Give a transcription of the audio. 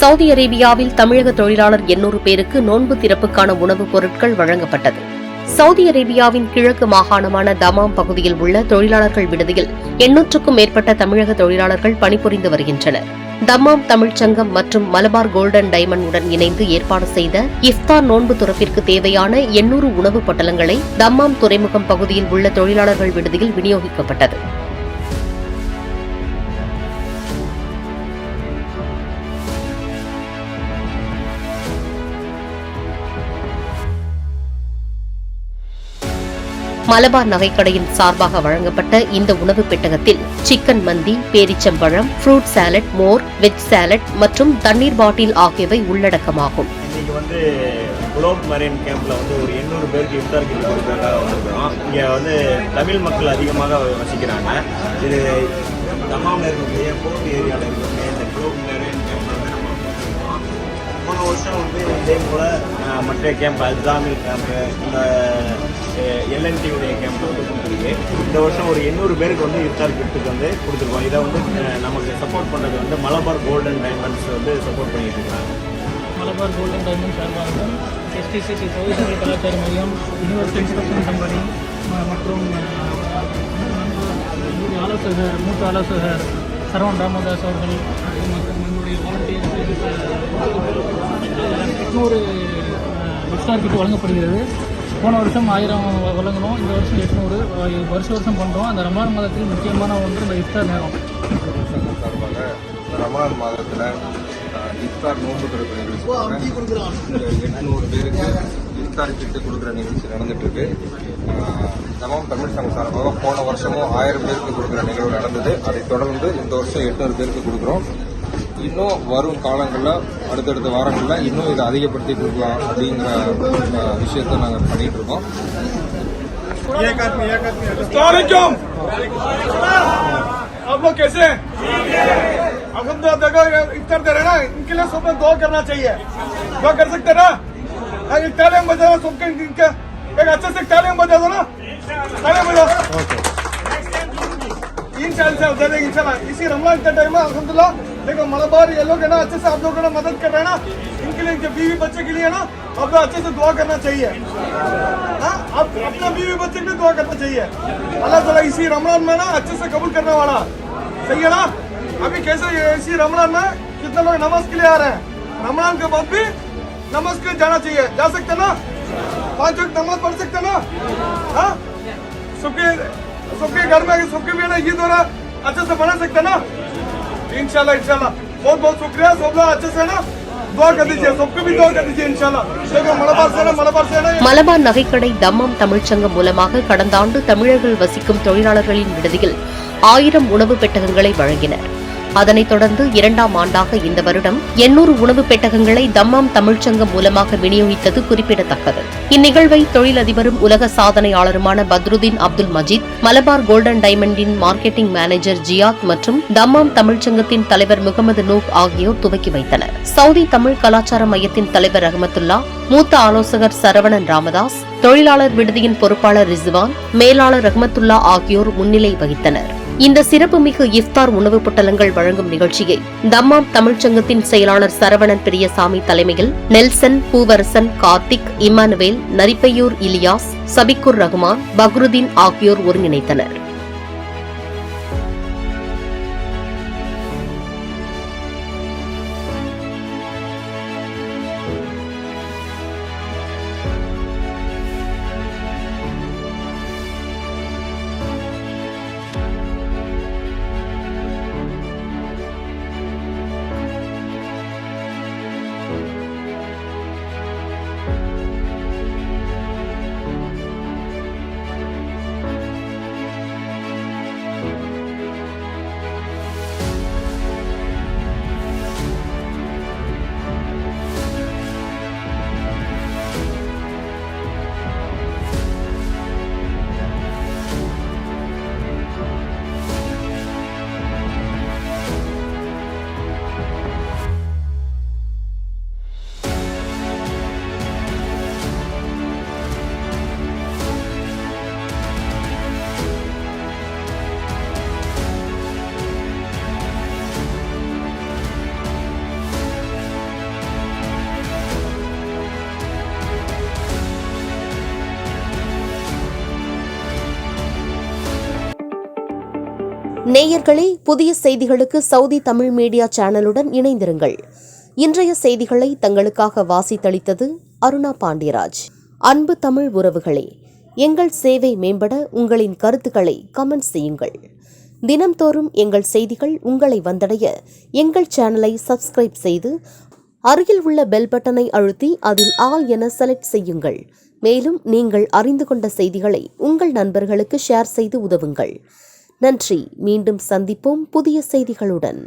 Saudi அரேபியாவில் தமிழக தொழிலாளர் 800 பேருக்கு நோன்பு திறப்புக்கான உணவுப் பொருட்கள் வழங்கப்பட்டது. சவுதி அரேபியாவின் கிழக்கு மாகாணமான தமாம் பகுதியில் உள்ள தொழிலாளர்கள் விடுதியில் 800க்கும் மேற்பட்ட தமிழக தொழிலாளர்கள் பணிபுரிந்து வருகின்றனர். தமாம் தமிழ்ச்சங்கம் மற்றும் மலபார் கோல்டன் டைமண்ட் உடன் இணைந்து ஏற்பாடு செய்த இஃப்தார் நோன்பு துறப்பிற்கு தேவையான 800 உணவுப் பொட்டலங்களை தமாம் துறைமுகம் பகுதியில் உள்ள தொழிலாளர்கள் விடுதியில் விநியோகிக்கப்பட்டது. மலபார் நகைக்கடையின் சார்பாக வழங்கப்பட்ட இந்த உணவு பெட்டகத்தில் சிக்கன் மந்தி, பேரிச்சம்பழம், ஃப்ரூட் சாலட், மோர், வெஜ் சாலட் மற்றும் தண்ணீர் பாட்டில் ஆகியவை உள்ளடக்கமாகும். இன்னைக்கு குளோப் மரீன் கேம்ப்ல ஒரு 800 பேருக்கு இஃப்தார் கிட் கொடுக்கறதுக்காக வந்திருக்கிறோம். இங்கே தமிழ் மக்கள் அதிகமாக வசிக்கிறாங்க. இது தமாமில் இருக்கக்கூடிய போர்ட் ஏரியாவில் இருக்கக்கூடிய இந்த குளோப் மரீன் கேம்ப்ல நம்ம வந்திருக்கோம். போன வருஷம் இதே போல மற்ற கேம்ப் அல்ஜாமில் கேம்ப், இந்த எல்என்டியுடைய கேம்ப் கொடுத்துருக்கு. இந்த வருஷம் 800 பேருக்கு இஃப்தார் கிஃப்ட்டுக்கு கொடுத்துருக்கோம். இதை நமக்கு சப்போர்ட் பண்ணுறது மலபார் கோல்டன் டைமண்ட்ஸ் சப்போர்ட் பண்ணிட்டு இருக்காங்க. மலபார் கோல்டன் டைமண்ட் சார்பாக எஸ்டிசிசி சௌதி கலாச்சார மையம், யூனிவர்சிட்டி இன்ஸ்ட்ரக்ஷன் கம்பெனி மற்றும் மூத்த ஆலோசகர் சரவண் ராமதாஸ் அவர்கள் மற்றும் நம்முடைய வாலண்டியர்ஸ் 800 இஃப்தார் கிட் வழங்கப்படுகிறது. போன வருஷம் 1000 வழங்கணும், இந்த வருஷம் 800 வருஷம் பண்ணுறோம். அந்த ரமலான் மாதத்தில் முக்கியமான ஒன்று இந்த இஃப்தார் நேரம். சார்பாக ரமலான் மாதத்தில் இஃப்தார் நோன்பு திறப்பு நிகழ்ச்சி 800 பேருக்கு இஃப்தார் கிட்டு கொடுக்குற நிகழ்ச்சி நடந்துட்டு இருக்கு. தமாம் தமிழ் சங்கம் சார்பாக போன வருஷமும் 1000 பேருக்கு கொடுக்குற நிகழ்வு நடந்தது. அதைத் தொடர்ந்து இந்த வருஷம் 800 பேருக்கு கொடுக்குறோம். இன்னும் வரும் காலங்களில் அடுத்தடுத்த வாரங்களில் இன்னும் இதை அதிகப்படுத்தி கொடுக்கலாம் அப்படிங்கிற விஷயத்தை நாங்கள் பண்ணிட்டு இருக்கோம். आप लोग कैसे हैं? अल्हम्दुलिल्लाह इफ्तार दे रहे हैं ना, इनके लिए सबने दुआ करना चाहिए. दुआ कर सकते हैं ना? एक तालियां बजा दो सबके, इनके एक अच्छे से तालियां बजा दो ना, तालियां बजा. इंशाल्लाह इसी रमजान के टाइम में अल्हम्दुलिल्लाह देखो मलबार ये लोग है ना, अच्छे से आप लोगों ने मदद कर रहे हैं ना, इनके लिए, इनके बीवी बच्चे के लिए ना आप लोग अच्छे से दुआ करना चाहिए. आप अपना बीवी बच्चे के लिए दुआ करना चाहिए. अल्लाह ताला इसी रमजान में ना अच्छे से कबूल करने वाला. सही है ना? अभी कैसे इसी रमजान में कितने लोग नमाज के लिए आ रहे हैं, रमजान के बाद भी नमाज के लिए जाना चाहिए. जा सकते ना? 5 वक्त नमाज पढ़ सकते ना? हाँ, सबके घर में सबके भी ना ईद हो रहा अच्छे से बना सकते ना? इंशाल्लाह बहुत बहुत शुक्रिया. सब लोग अच्छे से ना दुआ कर दीजिए, सबको भी दुआ कर दीजिए इंशाल्लाह. मलबार से மலபார் நகைக்கடை தமாம் தமிழ்ச்சங்கம் மூலமாக கடந்த ஆண்டு தமிழர்கள் வசிக்கும் தொழிலாளர்களின் விடுதியில் 1000 உணவு பெட்டகங்களை வழங்கினர். அதனைத் தொடர்ந்து 2ஆம் ஆண்டாக இந்த வருடம் 800 உணவு பெட்டகங்களை தம்மாம் தமிழ்ச்சங்கம் மூலமாக விநியோகித்தது குறிப்பிடத்தக்கது. இந்நிகழ்வை தொழிலதிபரும் உலக சாதனையாளருமான பத்ருதீன் அப்துல் மஜீத், மலபார் கோல்டன் டைமண்டின் மார்க்கெட்டிங் மேனேஜர் ஜியாத் மற்றும் தம்மாம் தமிழ்ச்சங்கத்தின் தலைவர் முகமது நூக் ஆகியோர் துவக்கி வைத்தனர். சவுதி தமிழ் கலாச்சார மையத்தின் தலைவர் ரஹமத்துல்லா, மூத்த ஆலோசகர் சரவணன் ராமதாஸ், தொழிலாளர் விடுதியின் பொறுப்பாளர் ரிஸ்வான், மேலாளர் ரஹமத்துல்லா ஆகியோர் முன்னிலை வகித்தனர். இந்த சிறப்புமிகு இஃப்தார் உணவுப் பொட்டலங்கள் வழங்கும் நிகழ்ச்சியை தம்மாம் தமிழ்ச்சங்கத்தின் செயலாளர் சரவணன் பெரியசாமி தலைமையில் நெல்சன், பூவரசன், கார்த்திக், இமானுவேல், நரிப்பையூர் இலியாஸ், சபிக்குர் ரஹ்மான், பக்ருதீன் ஆகியோர் ஒருங்கிணைத்தனர். நேயர்களே, புதிய செய்திகளுக்கு சவுதி தமிழ் மீடியா சேனலுடன் இணைந்திருங்கள். இன்றைய செய்திகளை தங்களுக்காக வாசித்தளித்தது அருணா பாண்டியராஜ். அன்பு தமிழ் உறவுகளே, எங்கள் சேவை மேம்பட உங்களின் கருத்துக்களை கமெண்ட் செய்யுங்கள். தினம்தோறும் எங்கள் செய்திகள் உங்களை வந்தடைய எங்கள் சேனலை சப்ஸ்கிரைப் செய்து அருகில் உள்ள பெல் பட்டனை அழுத்தி அதில் ஆல் என செலக்ட் செய்யுங்கள். மேலும் நீங்கள் அறிந்து கொண்ட செய்திகளை உங்கள் நண்பர்களுக்கு ஷேர் செய்து உதவுங்கள். நன்றி. மீண்டும் சந்திப்போம் புதிய செய்திகளுடன்.